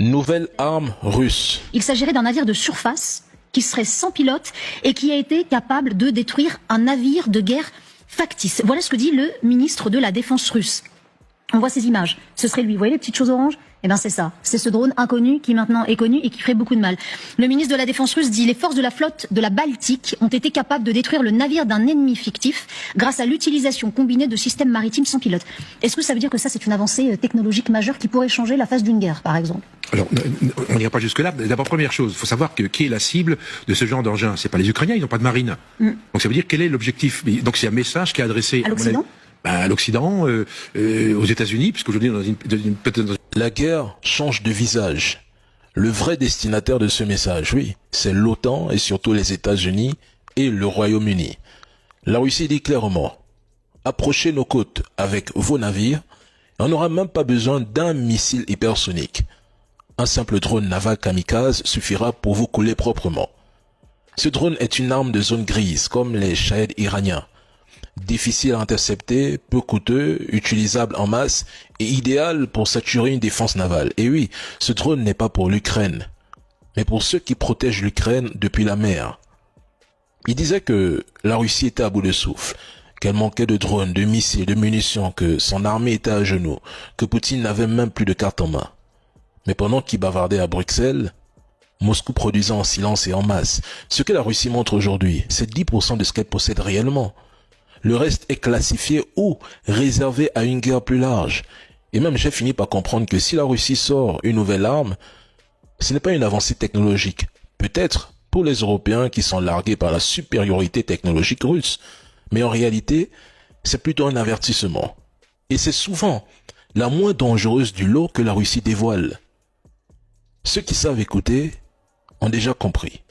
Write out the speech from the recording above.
Nouvelle arme russe. Il s'agirait d'un navire de surface qui serait sans pilote et qui a été capable de détruire un navire de guerre factice. Voilà ce que dit le ministre de la Défense russe. On voit ces images. Ce serait lui. Vous voyez les petites choses oranges? Eh ben c'est ça. C'est ce drone inconnu qui maintenant est connu et qui ferait beaucoup de mal. Le ministre de la Défense russe dit: les forces de la flotte de la Baltique ont été capables de détruire le navire d'un ennemi fictif grâce à l'utilisation combinée de systèmes maritimes sans pilote. Est-ce que ça veut dire que ça c'est une avancée technologique majeure qui pourrait changer la face d'une guerre, par exemple? Alors, on n'ira pas jusque-là. D'abord, première chose, il faut savoir qui est la cible de ce genre d'engin. C'est pas les Ukrainiens, ils n'ont pas de marine. Donc ça veut dire quel est l'objectif. Donc c'est un message qui est adressé à l'Occident. À l'Occident, aux États-Unis, puisqu'aujourd'hui peut-être dans La guerre change de visage. Le vrai destinataire de ce message, oui, c'est l'OTAN et surtout les États-Unis et le Royaume-Uni. La Russie dit clairement: approchez nos côtes avec vos navires, et on n'aura même pas besoin d'un missile hypersonique. Un simple drone naval kamikaze suffira pour vous couler proprement. Ce drone est une arme de zone grise, comme les Shahed iraniens. Difficile à intercepter, peu coûteux, utilisable en masse et idéal pour saturer une défense navale. Et oui, ce drone n'est pas pour l'Ukraine, mais pour ceux qui protègent l'Ukraine depuis la mer. Il disait que la Russie était à bout de souffle, qu'elle manquait de drones, de missiles, de munitions, que son armée était à genoux, que Poutine n'avait même plus de cartes en main. Mais pendant qu'il bavardait à Bruxelles, Moscou produisait en silence et en masse. Ce que la Russie montre aujourd'hui, c'est 10% de ce qu'elle possède réellement. Le reste est classifié ou réservé à une guerre plus large. Et même j'ai fini par comprendre que si la Russie sort une nouvelle arme, ce n'est pas une avancée technologique. Peut-être pour les Européens qui sont largués par la supériorité technologique russe. Mais en réalité, c'est plutôt un avertissement. Et c'est souvent la moins dangereuse du lot que la Russie dévoile. Ceux qui savent écouter ont déjà compris.